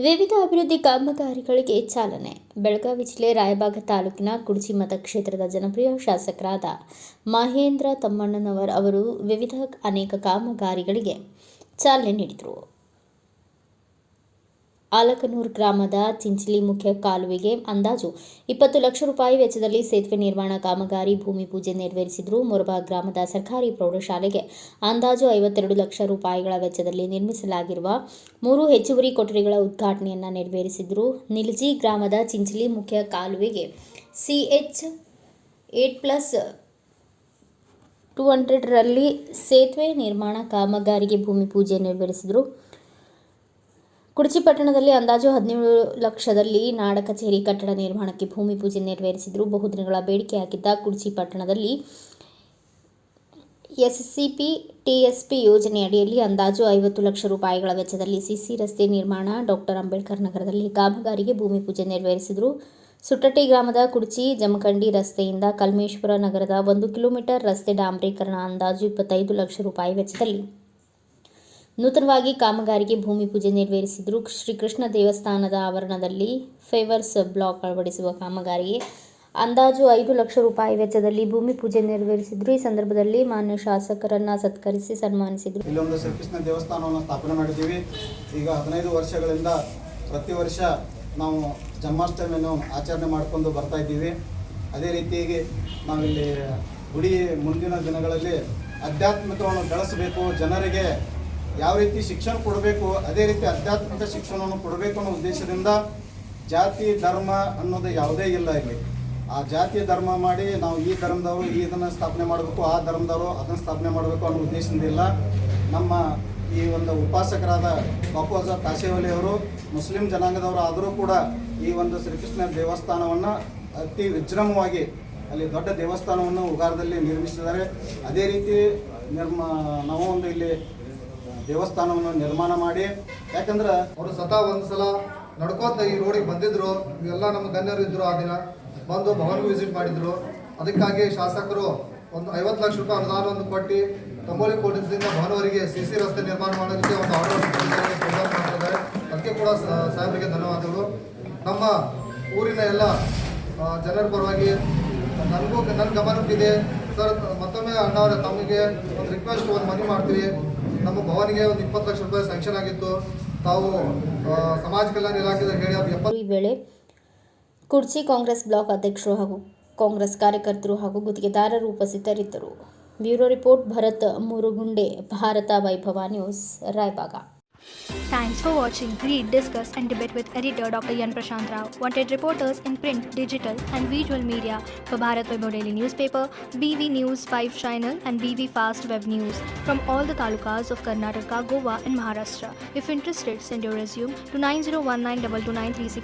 ವಿವಿಧ ಅಭಿವೃದ್ಧಿ ಕಾಮಗಾರಿಗಳಿಗೆ ಚಾಲನೆ. ಬೆಳಗಾವಿ ಜಿಲ್ಲೆ ರಾಯಬಾಗ ತಾಲೂಕಿನ ಕುಡಚಿ ಮತಕ್ಷೇತ್ರದ ಜನಪ್ರಿಯ ಶಾಸಕರಾದ ಮಹೇಂದ್ರ ತಮ್ಮಣ್ಣನವರ್ ಅವರು ಅನೇಕ ಕಾಮಗಾರಿಗಳಿಗೆ ಚಾಲನೆ ನೀಡಿದರು. ಆಲಕನೂರು ಗ್ರಾಮದ ಚಿಂಚಲಿ ಮುಖ್ಯ ಕಾಲುವೆಗೆ ಅಂದಾಜು 20 ಲಕ್ಷ ರೂಪಾಯಿ ವೆಚ್ಚದಲ್ಲಿ ಸೇತುವೆ ನಿರ್ಮಾಣ ಕಾಮಗಾರಿ ಭೂಮಿ ಪೂಜೆ ನೆರವೇರಿಸಿದರು. ಮೊರಬಾ ಗ್ರಾಮದ ಸರ್ಕಾರಿ ಪ್ರೌಢಶಾಲೆಗೆ ಅಂದಾಜು 52 ಲಕ್ಷ ರೂಪಾಯಿಗಳ ವೆಚ್ಚದಲ್ಲಿ ನಿರ್ಮಿಸಲಾಗಿರುವ 3 ಹೆಚ್ಚುವರಿ ಕೊಠಡಿಗಳ ಉದ್ಘಾಟನೆಯನ್ನು ನೆರವೇರಿಸಿದರು. ನಿಲಜಿ ಗ್ರಾಮದ ಚಿಂಚಲಿ ಮುಖ್ಯ ಕಾಲುವೆಗೆ CH 8+200 ರಲ್ಲಿ ಸೇತುವೆ ನಿರ್ಮಾಣ ಕಾಮಗಾರಿಗೆ ಭೂಮಿ ಪೂಜೆ ನೆರವೇರಿಸಿದರು. ಕುಡಚಿ ಪಟ್ಟಣದಲ್ಲಿ ಅಂದಾಜು 17 ಲಕ್ಷದಲ್ಲಿ ನಾಡ ಕಚೇರಿ ಕಟ್ಟಡ ನಿರ್ಮಾಣಕ್ಕೆ ಭೂಮಿ ಪೂಜೆ ನೆರವೇರಿಸಿದರು. ಬಹುದಿನಗಳ ಬೇಡಿಕೆಯಾಗಿದ್ದ ಕುಡಚಿ ಪಟ್ಟಣದಲ್ಲಿ SCP TSP ಯೋಜನೆ ಅಡಿಯಲ್ಲಿ ಅಂದಾಜು 50 ಲಕ್ಷ ರೂಪಾಯಿಗಳ ವೆಚ್ಚದಲ್ಲಿ ಸಿಸಿ ರಸ್ತೆ ನಿರ್ಮಾಣ ಡಾಕ್ಟರ್ ಅಂಬೇಡ್ಕರ್ ನಗರದಲ್ಲಿ ಕಾಮಗಾರಿಗೆ ಭೂಮಿ ಪೂಜೆ ನೆರವೇರಿಸಿದರು. ಸುಟ್ಟಟ್ಟಿ ಗ್ರಾಮದ ಕುಡಚಿ ಜಮಖಂಡಿ ರಸ್ತೆಯಿಂದ ಕಲ್ಮೇಶ್ವರ ನಗರದ 1 ಕಿಲೋಮೀಟರ್ ರಸ್ತೆ ಡಾಂಬರೀಕರಣ ಅಂದಾಜು 25 ಲಕ್ಷ ರೂಪಾಯಿ ವೆಚ್ಚದಲ್ಲಿ ನೂತನವಾಗಿ ಕಾಮಗಾರಿಗೆ ಭೂಮಿ ಪೂಜೆ ನೆರವೇರಿಸಿದರು. ಶ್ರೀಕೃಷ್ಣ ದೇವಸ್ಥಾನದ ಆವರಣದಲ್ಲಿ ಫೇವರ್ಸ್ ಬ್ಲಾಕ್ ಅಳವಡಿಸುವ ಕಾಮಗಾರಿಗೆ ಅಂದಾಜು 5 ಲಕ್ಷ ರೂಪಾಯಿ ವೆಚ್ಚದಲ್ಲಿ ಭೂಮಿ ಪೂಜೆ ನೆರವೇರಿಸಿದರು. ಈ ಸಂದರ್ಭದಲ್ಲಿ ಮಾನ್ಯ ಶಾಸಕರನ್ನ ಸತ್ಕರಿಸಿ ಸನ್ಮಾನಿಸಿದರು. ಇಲ್ಲೊಂದು ಶ್ರೀಕೃಷ್ಣ ದೇವಸ್ಥಾನವನ್ನು ಸ್ಥಾಪನೆ ಮಾಡಿದ್ದೀವಿ. ಈಗ 15 ವರ್ಷಗಳಿಂದ ಪ್ರತಿ ವರ್ಷ ನಾವು ಜನ್ಮಾಷ್ಟಮಿಯನ್ನು ಆಚರಣೆ ಮಾಡಿಕೊಂಡು ಬರ್ತಾ ಇದ್ದೀವಿ. ಅದೇ ರೀತಿಯಾಗಿ ನಾವಿಲ್ಲಿ ಗುಡಿ ಮುಂದಿನ ದಿನಗಳಲ್ಲಿ ಆಧ್ಯಾತ್ಮಿಕವನ್ನು ಬೆಳೆಸಬೇಕು, ಜನರಿಗೆ ಯಾವ ರೀತಿ ಶಿಕ್ಷಣ ಕೊಡಬೇಕು ಅದೇ ರೀತಿ ಆಧ್ಯಾತ್ಮಿಕ ಶಿಕ್ಷಣವನ್ನು ಕೊಡಬೇಕು ಅನ್ನೋ ಉದ್ದೇಶದಿಂದ ಜಾತಿ ಧರ್ಮ ಅನ್ನೋದು ಯಾವುದೇ ಇಲ್ಲ. ಇಲ್ಲಿ ಆ ಜಾತಿ ಧರ್ಮ ಮಾಡಿ ನಾವು ಈ ಧರ್ಮದವರು ಇದನ್ನು ಸ್ಥಾಪನೆ ಮಾಡಬೇಕು, ಆ ಧರ್ಮದವರು ಅದನ್ನು ಸ್ಥಾಪನೆ ಮಾಡಬೇಕು ಅನ್ನೋ ಉದ್ದೇಶದಿಂದ ಇಲ್ಲ. ನಮ್ಮ ಈ ಒಂದು ಉಪಾಸಕರಾದ ಬಾಪು ಆಜಾದ್ ಕಾಸೇವಲಿ ಅವರು ಮುಸ್ಲಿಂ ಜನಾಂಗದವರು ಆದರೂ ಕೂಡ ಈ ಒಂದು ಶ್ರೀಕೃಷ್ಣ ದೇವಸ್ಥಾನವನ್ನು ಅತಿ ವಿಜೃಂಭವಾಗಿ ಅಲ್ಲಿ ದೊಡ್ಡ ದೇವಸ್ಥಾನವನ್ನು ಉಗಾರದಲ್ಲಿ ನಿರ್ಮಿಸಿದ್ದಾರೆ. ಅದೇ ರೀತಿ ನಾವು ಒಂದು ಇಲ್ಲಿ ದೇವಸ್ಥಾನವನ್ನು ನಿರ್ಮಾಣ ಮಾಡಿ, ಯಾಕಂದ್ರೆ ಅವರು ಒಂದು ಸಲ ನಡ್ಕೋತ ಈ ರೋಡಿಗೆ ಬಂದಿದ್ರು. ಇವೆಲ್ಲ ನಮ್ಮ ಗಣ್ಯರು ಇದ್ರು, ಆ ದಿನ ಬಂದು ಭವನ್ಗೂ ವಿಸಿಟ್ ಮಾಡಿದ್ರು. ಅದಕ್ಕಾಗಿ ಶಾಸಕರು ಒಂದು 50 ಲಕ್ಷ ರೂಪಾಯಿ ಅನುದಾನವನ್ನು ಕೊಟ್ಟು ಕಂಬೋಳಿ ಕೋಟದಿಂದ ಭವನವರಿಗೆ CC ರಸ್ತೆ ನಿರ್ಮಾಣ ಮಾಡೋದಕ್ಕೆ ಒಂದು ಆರ್ಡರ್ ಮಾಡ್ತಿದ್ದಾರೆ. ಅದಕ್ಕೆ ಕೂಡ ಸಾಹೇಬರಿಗೆ ಧನ್ಯವಾದಗಳು. ನಮ್ಮ ಊರಿನ ಎಲ್ಲ ಜನರ ಪರವಾಗಿ ನನ್ನ ಗಮನಕ್ಕಿದೆ ಸರ್, ಮತ್ತೊಮ್ಮೆ ಅಣ್ಣವರ ತಮಗೆ ಒಂದು ರಿಕ್ವೆಸ್ಟ್, ಒಂದು ಮನವಿ ಮಾಡ್ತೀವಿ. ನಮ್ಮ ಭವನಿಗೆ ಒಂದು 20 ಲಕ್ಷ ರೂಪಾಯಿ ಸ್ಯಾಂಕ್ಷನ್ ಆಗಿತ್ತು. ತಾವು ಸಮಾಜ ಕಲ್ಯಾಣ ಇಲಾಖೆದಾಗ ಹೇಳಿ ಈ ವೇಳೆ ಕುಡಚಿ ಕಾಂಗ್ರೆಸ್ ಬ್ಲಾಕ್ ಅಧ್ಯಕ್ಷರು ಹಾಗೂ ಕಾಂಗ್ರೆಸ್ ಕಾರ್ಯಕರ್ತರು ಹಾಗೂ ಗುತ್ತಿಗೆದಾರರು ಉಪಸ್ಥಿತರಿದ್ದರು. Bureau report Bharat Murugunde, Bharata Vaibhava news, Raybag. Thanks for watching. Read, discuss and debate with editor Dr. Yan Prashant Rao. Wanted reporters in print, digital and visual media for Bharat Vaibhav Daily Newspaper, BV News 5 Channel and BV Fast Web News from all the talukas of Karnataka, Goa and Maharashtra. If interested, send your resume to 9019229369.